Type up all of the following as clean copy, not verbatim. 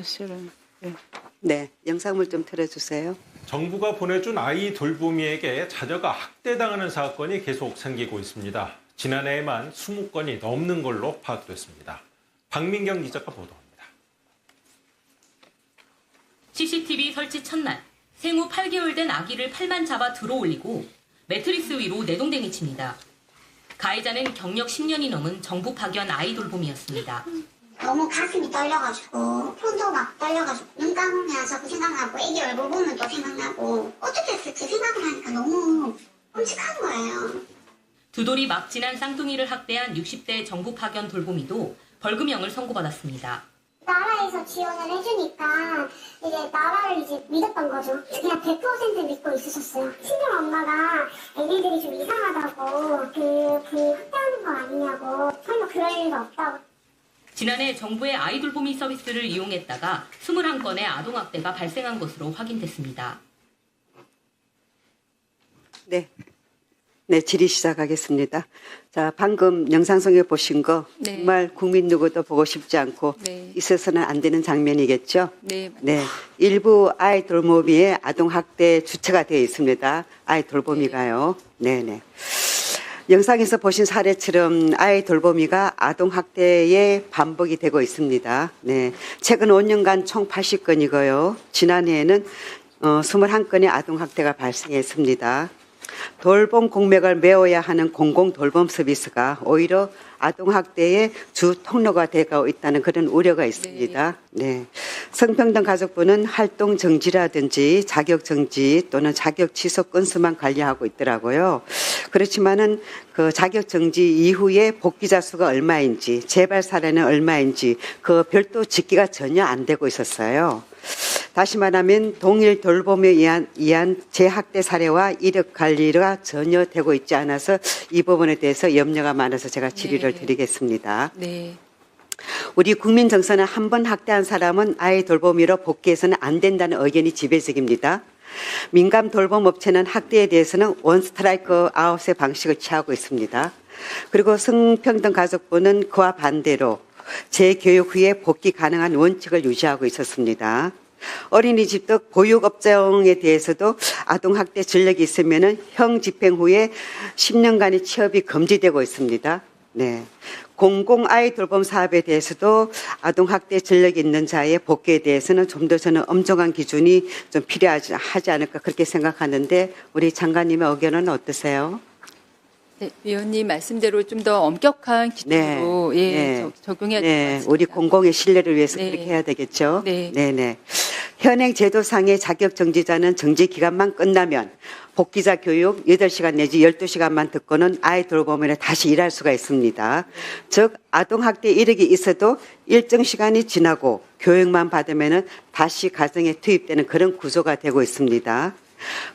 실은 네. 네, 영상물 좀 틀어주세요. 정부가 보내준 아이 돌보미에게 자녀가 학대당하는 사건이 계속 생기고 있습니다. 지난해에만 20건이 넘는 걸로 파악됐습니다. 박민경 기자가 보도합니다. CCTV 설치 첫날, 생후 8개월 된 아기를 팔만 잡아 들어올리고 매트리스 위로 내동댕이 칩니다. 가해자는 경력 10년이 넘은 정부 파견 아이 돌봄이었습니다. 너무 가슴이 떨려가지고 손도 막 떨려가지고 눈 감으면 자꾸 생각나고 애기 얼굴 보면 또 생각나고 어떻게 했을지 생각을 하니까 너무 끔찍한 거예요. 두 돌이 막 지난 쌍둥이를 학대한 60대 정부 파견 돌보미도 벌금형을 선고받았습니다. 나라에서 지원을 해주니까 이제 나라를 이제 믿었던 거죠. 그냥 100% 믿고 있으셨어요. 친정 엄마가 애기들이 좀 이상하다고 그 학대하는 거 아니냐고 설마 그럴 일도 없다고. 지난해 정부의 아이 돌보미 서비스를 이용했다가 21건의 아동학대가 발생한 것으로 확인됐습니다. 네. 네, 질의 시작하겠습니다. 자, 방금 영상 속에 보신 거 네. 정말 국민 누구도 보고 싶지 않고 네. 있어서는 안 되는 장면이겠죠? 네. 네. 일부 아이 돌보미의 아동 학대 주체가 되어 있습니다. 아이 돌보미가요. 네네. 영상에서 보신 사례처럼 아이 돌보미가 아동 학대의 반복이 되고 있습니다. 네. 최근 5년간 총 80건이고요. 지난해에는 21건의 아동 학대가 발생했습니다. 돌봄 공맥을 메워야 하는 공공 돌봄 서비스가 오히려 아동학대의 주 통로가 되고 있다는 그런 우려가 있습니다. 네. 성평등 가족부는 활동 정지라든지 자격 정지 또는 자격 취소 건수만 관리하고 있더라고요. 그렇지만은 그 자격 정지 이후에 복귀자 수가 얼마인지, 재발 사례는 얼마인지 그 별도 집계가 전혀 안 되고 있었어요. 다시 말하면 동일 돌봄에 의한 재학대 사례와 이력 관리가 전혀 되고 있지 않아서 이 부분에 대해서 염려가 많아서 제가 질의를 드리겠습니다. 네. 우리 국민 정서는 한 번 학대한 사람은 아이 돌보미로 복귀해서는 안 된다는 의견이 지배적입니다. 민간 돌봄 업체는 학대에 대해서는 원 스트라이크 아웃의 방식을 취하고 있습니다. 그리고 성평등가족부는 그와 반대로 재교육 후에 복귀 가능한 원칙을 유지하고 있었습니다. 어린이집도 보육업종에 대해서도 아동학대 전력이 있으면 형 집행 후에 10년간의 취업이 금지되고 있습니다. 네. 공공 아이 돌봄 사업에 대해서도 아동학대 전력이 있는 자의 복귀에 대해서는 좀 더 저는 엄정한 기준이 좀 필요하지 않을까 그렇게 생각하는데 우리 장관님의 의견은 어떠세요? 네, 위원님 말씀대로 좀 더 엄격한 기준으로 네. 예, 네. 적용해야 될 것 네, 같습니다. 우리 공공의 신뢰를 위해서 네. 그렇게 해야 되겠죠. 네. 네. 현행 제도상의 자격 정지자는 정지 기간만 끝나면 복귀자 교육 8시간 내지 12시간만 듣고는 아이 돌보면에 다시 일할 수가 있습니다. 즉 아동학대 이력이 있어도 일정 시간이 지나고 교육만 받으면은 다시 가정에 투입되는 그런 구조가 되고 있습니다.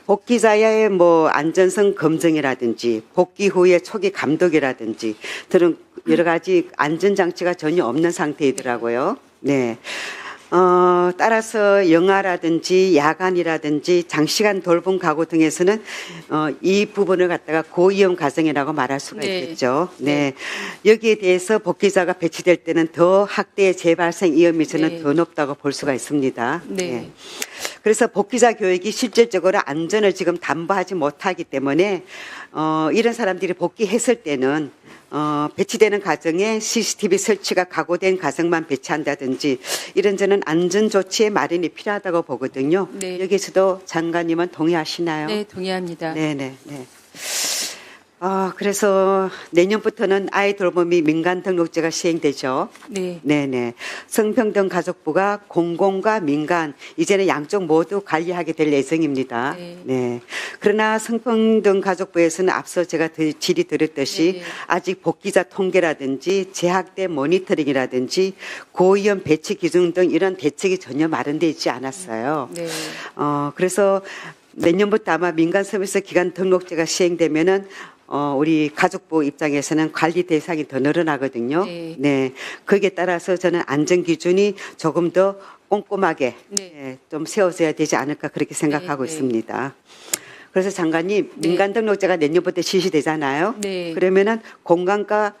복귀자의 안전성 검증이라든지 복귀 후의 초기 감독이라든지 그런 여러 가지 안전장치가 전혀 없는 상태이더라고요. 네. 따라서 영아라든지 야간이라든지 장시간 돌봄 가구 등에서는 이 부분을 갖다가 고위험 가정이라고 말할 수가 네. 있겠죠. 네. 여기에 대해서 복귀자가 배치될 때는 더 학대의 재발생 위험이 저는 네. 더 높다고 볼 수가 있습니다. 네. 그래서 복귀자 교육이 실질적으로 안전을 지금 담보하지 못하기 때문에 이런 사람들이 복귀했을 때는 배치되는 가정에 CCTV 설치가 각오된 가정만 배치한다든지 이런 저는 안전 조치의 마련이 필요하다고 보거든요. 네. 여기서도 장관님은 동의하시나요? 네, 동의합니다. 네네. 그래서 내년부터는 아이 돌봄이 민간 등록제가 시행되죠. 네. 네네. 성평등가족부가 공공과 민간 이제는 양쪽 모두 관리하게 될 예정입니다. 네. 그러나 성평등가족부에서는 앞서 제가 질의 드렸듯이 네. 아직 복귀자 통계라든지 재학대 모니터링이라든지 고위험 배치 기준 등 이런 대책이 전혀 마련되어 있지 않았어요. 네. 그래서 내년부터 아마 민간 서비스 기관 등록제가 시행되면은 우리 가족부 입장에서는 관리 대상이 더 늘어나거든요. 네. 거기에 따라서 저는 안전 기준이 조금 더 꼼꼼하게 네. 좀 세워져야 되지 않을까 그렇게 생각하고 네. 있습니다. 그래서 장관님 네. 민간 등록제가 내년부터 실시되잖아요. 네. 그러면은 공간과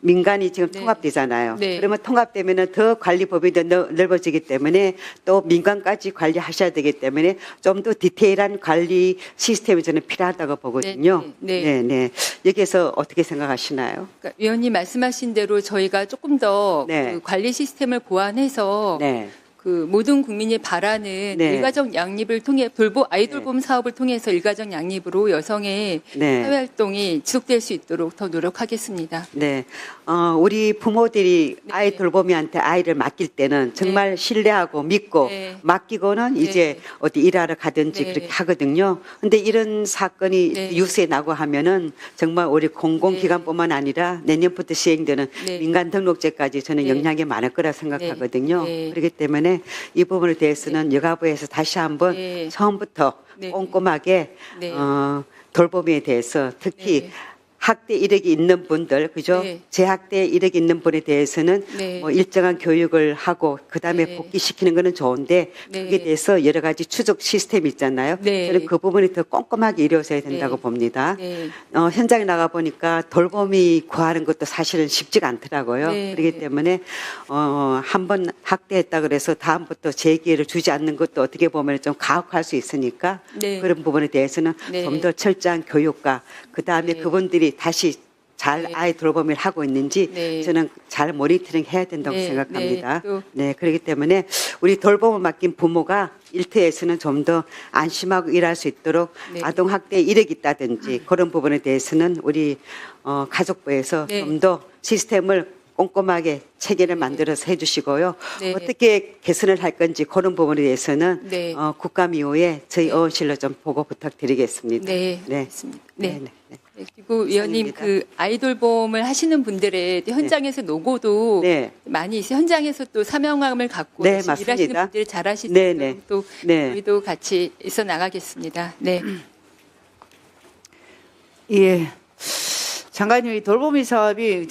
민간이 지금 네. 통합되잖아요. 네. 그러면 통합되면은 더 관리 범위 더 넓어지기 때문에 또 민간까지 관리하셔야 되기 때문에 좀 더 디테일한 관리 시스템이 저는 필요하다고 보거든요. 네. 네. 여기에서 어떻게 생각하시나요? 그러니까 위원님 말씀하신 대로 저희가 조금 더 네. 그 관리 시스템을 보완해서 네. 그 모든 국민이 바라는 네. 일가족 양립을 통해 아이돌봄 사업을 통해서 일가족 양립으로 여성의 네. 사회 활동이 지속될 수 있도록 더 노력하겠습니다. 네. 우리 부모들이 네. 아이 돌보미한테 아이를 맡길 때는 정말 신뢰하고 믿고 네. 맡기고는 이제 어디 일하러 가든지 네. 그렇게 하거든요. 근데 이런 사건이 네. 뉴스에 나고 하면은 정말 우리 공공기관뿐만 아니라 내년부터 시행되는 네. 민간 등록제까지 저는 네. 영향이 많을 거라 생각하거든요. 네. 그렇기 때문에 이 부분에 대해서는 여가부에서 다시 한번 네. 처음부터 네. 꼼꼼하게 네. 돌보미에 대해서 특히 네. 학대 이력이 있는 분들, 그죠? 네. 재학대 이력이 있는 분에 대해서는 네. 뭐 일정한 교육을 하고 그다음에 네. 복귀시키는 거는 좋은데 네. 그게 대해서 여러 가지 추적 시스템이 있잖아요. 네. 저는 그 부분이 더 꼼꼼하게 이루어져야 된다고 네. 봅니다. 네. 현장에 나가 보니까 돌봄이 구하는 것도 사실은 쉽지가 않더라고요. 네. 그렇기 때문에 한 번 학대했다 그래서 다음부터 재기회를 주지 않는 것도 어떻게 보면 좀 가혹할 수 있으니까 네. 그런 부분에 대해서는 네. 좀 더 철저한 교육과 그다음에 네. 그분들이 다시 잘 네. 아이 돌봄을 하고 있는지 네. 저는 잘 모니터링 해야 된다고 네. 생각합니다. 네. 또- 네, 그렇기 때문에 우리 돌봄을 맡긴 부모가 일터에서는 좀 더 안심하고 일할 수 있도록 네. 아동 학대 이력이 있다든지 그런 부분에 대해서는 우리 가족부에서 네. 좀 더 시스템을 꼼꼼하게 체계를 만들어서 해주시고요. 네. 어떻게 개선을 할 건지 그런 부분에 대해서는 네. 국감이후에 저희 의원실로 좀 보고 부탁드리겠습니다. 네. 네. 알겠습니다. 네. 네. 네. 네, 그리고 위원님 이상입니다. 그 아이돌봄을 하시는 분들의 현장에서 노고도 네. 많이 있어요. 현장에서 또 사명감을 갖고 네, 열심히 일하시는 맞습니다. 분들이 잘하시도록 네, 네. 또 네. 저희도 같이 있어 나가겠습니다. 네. 예. 장관님, 이 돌보미 사업이